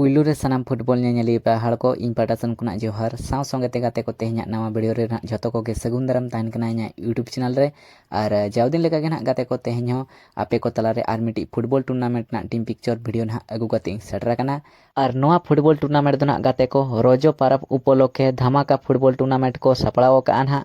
पुलू रे सानाम फुटबॉल नेली पहाड़ को इन पाटासन खुना जोहार साव संगे गाते को तेहना नवा वीडियो रे जतो को सगुन दाराम तहन कना यूट्यूब चैनल रे और जावदिन लेका ना गाते को तेहन हो आपे को तला रे आर मिटी फुटबॉल टूर्नामेंट ना टीम पिक्चर वीडियो ना अगु गाते सेटर कना और नवा फुटबॉल टूर्नामेंट दो ना गाते को रोजो पारब उपलक्षे धमाका फुटबॉल टूर्नामेंट को सपड़ाव का ना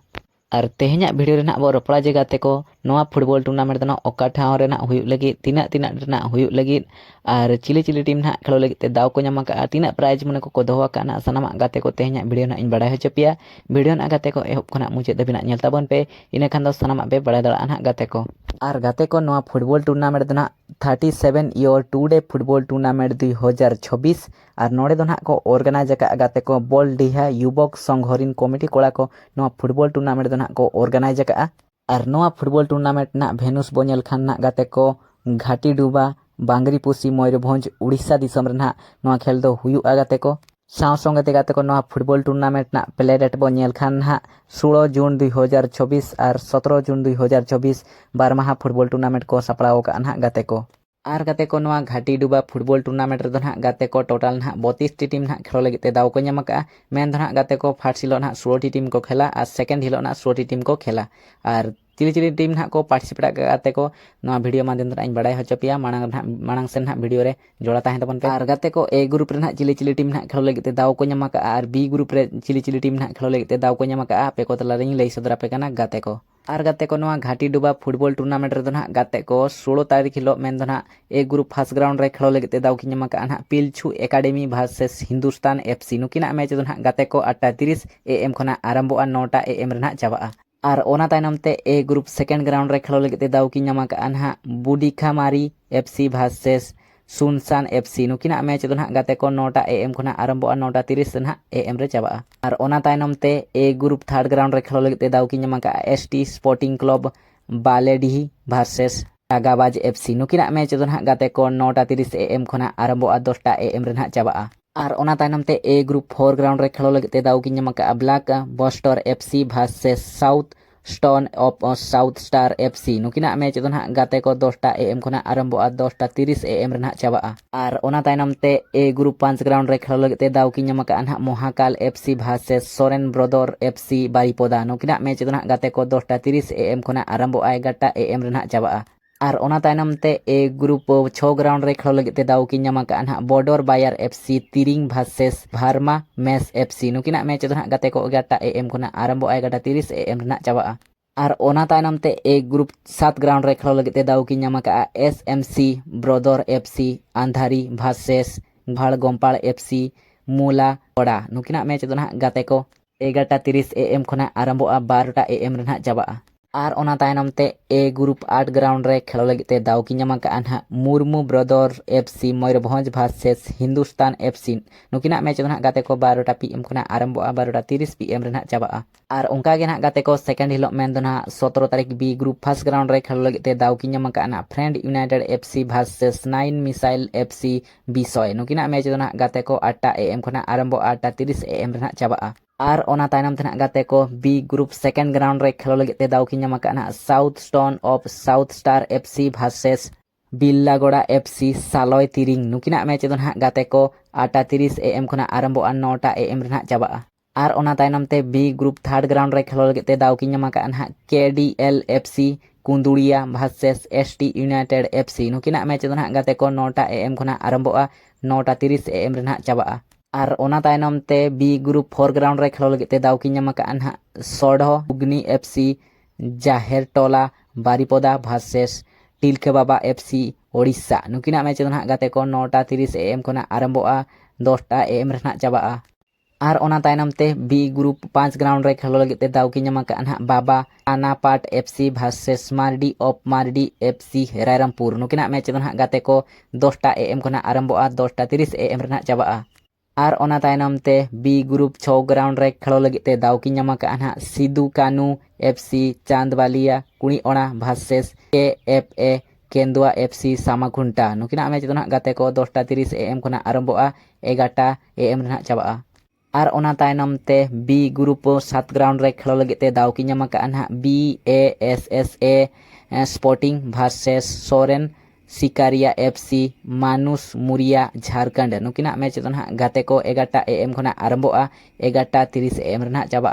और तेहना वीडियो रेना बो रोपड़ा जे गाते को नवा फुटबॉल टूर्नामेंट दो ओका ठाव रेना हुयुग लगी तीना तीना रेना हुयुग लगी और चिली चिली टीम ना खेलो लगी ते दाव को नाम का तीना प्राइज मन को दोहो का ना सनामा गाते को तेहना वीडियो ना इन बड़ा हो चपिया वीडियो ना गाते को एहब खना मुझे दबिना नेल ताबन पे इने खान दो सनामा पे बड़ा दड़ा ना गाते को और गाते को नवा फुटबॉल टूर्नामेंट दो ना 37 ईयर 2 डे फुटबॉल टूर्नामेंट 2026 और नोड़े दो ना को ऑर्गेनाइज का गाते को बॉल डिहा युवक संघ कमिटी कोड़ा को नवा फुटबॉल टूर्नामेंट दो ना को ऑर्गेनाइज का और नवा फुटबॉल टूर्नामेंट ना भेनुस बोनेल खान ना गाते को घाटी डुबा बांगरीपुसी मयूरभंज उड़ीसा दिसम रेना नवा खेल दो हुयुगा गाते को साव संगे गाते को नवा फुटबॉल टूर्नामेंट ना प्ले डेट बो नेल खान ना 16 जून 2024 और 17 जून 2024 बारमाहा फुटबॉल टूर्नामेंट को सपड़ाव का ना गाते को और गाते को नवा घाटी डुबा फुटबॉल टूर्नामेंट रे ना गाते को टोटल ना 32 टी टीम ना खेलो लगी ते दाव को नाम का मेन ना गाते को फर्स्ट हिलो ना 16 टी टीम को खेला और सेकंड हिलो ना 16 टी टीम को खेला और चिली चिली टीम ना को पार्टिसिपेट गाते को नवा वीडियो माध्यम इन बड़ा होचपिया मांग से ना वीडियो रे जोड़ा ताहे तबन पे और गाते को ए ग्रुप रे ना चिली चिली टीम ना खेलो लगी ते दाव को नाम का और बी ग्रुप रे चिली चिली टीम ना खेलो लगी ते दाव को नाम का पे को तला रे लई सदरा पे काना गाते को और गाते को नवा घाटी डुबा फुटबॉल टूर्नामेंट रे ना गाते को 16 तारीख हिलो मेन दो ना ए ग्रुप फर्स्ट ग्राउंड रे खेलो लगी ते दाव की नाम का ना Pilchu academy versus Hindustan FC नुकिना मैच दो ना गाते को 8:30 AM खना आरंभो 9टा AM रे ना चाबा और ओना तायनम ते ए ग्रुप सेकंड ग्राउंड रे खेलो लगी ते दाव की नाम का ना बुडिखामारी एफसी वर्सेस सुनसान एफसी नुकिना मैच दो ना गाते को 9टा AM खना आरंभो 9:30 ना AM रे चाबा और ओना तायनम ते ए ग्रुप थर्ड ग्राउंड रे खेलो लगी ते दाव की नाम का ST sporting club Baledihi versus Tagabaj FC नुकिना मैच दो ना गाते को 9:30 AM खना आरंभो 10टा AM रे ना चाबा और ओना तायनम ते ए ग्रुप 4 ग्राउंड रे खेलो लगी ते दाव की नाम का black buster FC versus south stone of south star FC नुकिना मैच दो ना गाते को 10टा AM खना आरंभो 10:30 AM रे ना चाबा और ओना तायनम ते ए ग्रुप 5 ग्राउंड रे खेलो लगी ते दाव की नाम का ना Mahakal FC versus Soren brother FC Baripada नुकिना मैच दो ना गाते को 10:30 AM खना आरंभो 11टा AM रे ना चाबा और ओना तायनम ते ए ग्रुप 6 ग्राउंड रे खेलो लगी ते दाव की नाम का ना बॉर्डर बायर एफसी तिरिंग वर्सेस भार्मा मेस एफसी नुकिना मैच दो ना गाते को 11टा AM खना आरंभो 11:30 AM रे ना चाबा और ओना तायनम ते ए ग्रुप 7 ग्राउंड रे खेलो लगी ते दाव की नाम का SMC brother FC Andhari versus भाड़गोमपाड़ FC मूला कोड़ा नुकिना मैच दो ना गाते को 11:30 AM खना आरंभो 12टा AM रे ना चाबा और ओना तायनम ते ए ग्रुप 8 ग्राउंड रे खेलो लगी ते दाव की नाम का ना Murmu brother FC Mayurbhanj versus Hindustan FC नुकिना मैच दो ना गाते को 12टा PM खना आरंभो 12:30 PM रे ना चाबा और उनका गे ना गाते को सेकंड हिलो मेन दो ना 17 तारीख बी ग्रुप फर्स्ट ग्राउंड रे खेलो लगी ते दाव की नाम का ना friend united FC versus 9 missile FC Bisoi नुकिना मैच दो ना गाते को 8टा AM खना आरंभो 8:30 AM रे ना चाबा और ओना तायनम तना गाते को बी ग्रुप सेकंड ग्राउंड रे खेलो लगी ते दाव की नाम का ना south stone of south star FC versus Billagoda FC Saloi Tiring नुकिना मैच दो ना गाते को 8:30 AM खना आरंभो 9टा AM रे ना चाबा और ओना तायनम ते बी ग्रुप थर्ड ग्राउंड रे खेलो लगी ते दाव की नाम का ना KDL FC Kundudia versus ST united FC नुकिना मैच दो ना गाते को 9टा AM खना आरंभो 9:30 AM रे ना चाबा और ओना तायनम ते बी ग्रुप 4 ग्राउंड रे खेलो लगी ते दाव की नाम का ना सोढ़ो उगनी एफसी जाहेर टोला बारीपोदा वर्सेस टिलके बाबा एफसी ओडिशा नुकिना मैच दो ना गाते को 9:30 AM खना आरंभो 10टा AM रे ना चाबा और ओना तायनम ते बी ग्रुप 5 ग्राउंड रे खेलो लगी ते दाव की नाम का ना Baba Anapat FC versus Mardi of Mardi FC Rairangpur नुकिना मैच दो ना गाते को 10टा AM खना आरंभो 10:30 AM रे ना चाबा और ओना तायनम ते बी ग्रुप 6 ग्राउंड रे खेलो लगी ते दाव की नाम का ना सिदू कानू एफसी चांदबालिया कुणीओना versus KFA Kendua FC Samakhunta नुकिना मैच दो ना गाते को 10:30 AM खना आरंभो 11टा AM रे ना चाबा और ओना तायनम ते बी ग्रुप 7 ग्राउंड रे खेलो लगी ते दाव की नाम का ना BASSA sporting versus Soren Sikaria FC मानुस मुरिया झारखंड नुकिना मैच तो ना गाते को 11टा AM खना आरंभोआ 11:30 AM रना चाबा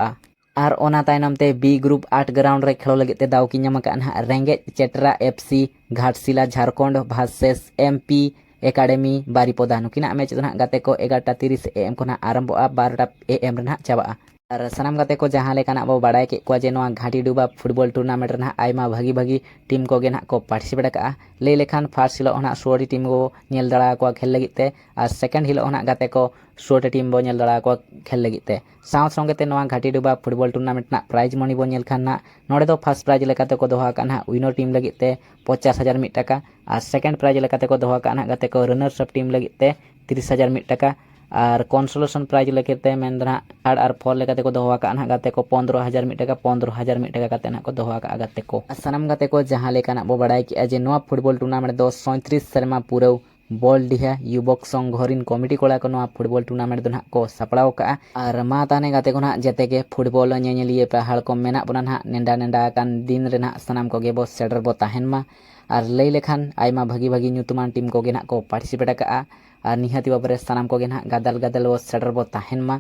और ओना तायनम ते बी ग्रुप 8 ग्राउंड रे खेलो लगे ते दाव की नाम का ना रेंगे चेटरा FC Ghatshila Jharkhand versus MP academy Baripada नुकिना मैच तो ना गाते को 11:30 AM खना आरंभोआ 12टा AM रना चाबा और सानाम गाते को जहाँ लेकाना बो बाड़ाय के को जे नोआ घाटी डुबा फुटबॉल टूर्नामेंट रना आयमा भागी भागी टीम को गे ना को पार्टिसिपेट का ले लेखान फर्स्ट हिलो ना 16 टीम को नेल दड़ा को खेल लगित ते और सेकंड हिलो ना गाते को 16 टीम बो नेल दड़ा को खेल लगित ते साव संगे ते नोआ घाटी डुबा फुटबॉल टूर्नामेंट ना प्राइज मनी बो नेल खान ना नोडे दो फर्स्ट प्राइज लेकाते को दोहा का ना विनर टीम लगित ते 50,000 मिट टाका और सेकंड प्राइज लेकाते को दोहा का ना गाते को रनर्स अप टीम लगित ते 30,000 मिट टाका और कॉन्सोलेशन प्राइज लेके मेना थर्ड और फोर लेकाते को दोहा का ना गाते को 15,000 मिट टाका 15,000 मिट टाका काते ना को दोहा का गाते को सानाम गाते को जहाँ लेकाना बो बाड़ाय कि जे नोआ फुटबॉल टूर्नामेंट दो 37 शर्मा पूरा बॉल डिहा युवक संघ घरिन कमिटी कोड़ा को नोआ फुटबॉल टूर्नामेंट ना को सपड़ाव का और मा ताने गाते को ना जते के फुटबॉल नेनेलिए पहाड़ को मेना बना ना नेंडा नेंडा कान दिन रे ना सानाम को गे बो सेटर बो ताहेन मा और लई लेखान आयमा भागी भागी ᱧᱩᱛᱩᱢᱟᱱ टीम को गे ना को पार्टिसिपेट का और निहाती बाबरे सानाम को गे ना गादल गादल बो सेटर बो ताहेन मा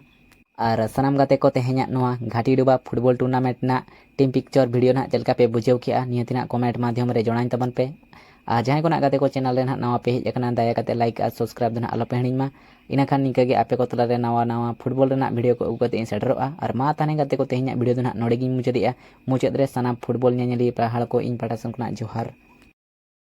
और सानाम गाते को तेहे냐 नोआ घाटी डुबा फुटबॉल टूर्नामेंट ना टीम पिक्चर वीडियो ना चलका पे बुझेव किया निहाती ना कमेंट माध्यम रे जणाइन तबन पे जहाँ को ना गाते को चैनल रे ना नवा पे हेज अकना दया काते लाइक और सब्सक्राइब ना आलो पे हिणी मा इना खान निका गे आपे को तला रे नवा नवा फुटबॉल रे ना वीडियो को उगते इन सेटरोआ और मा ताने गाते को तेहे냐 वीडियो ना नोडे गिन मुचादिया मुचाद रे सानाम फुटबॉल नेनेलिए पहाड़ को इन पाटा संकना जोहार।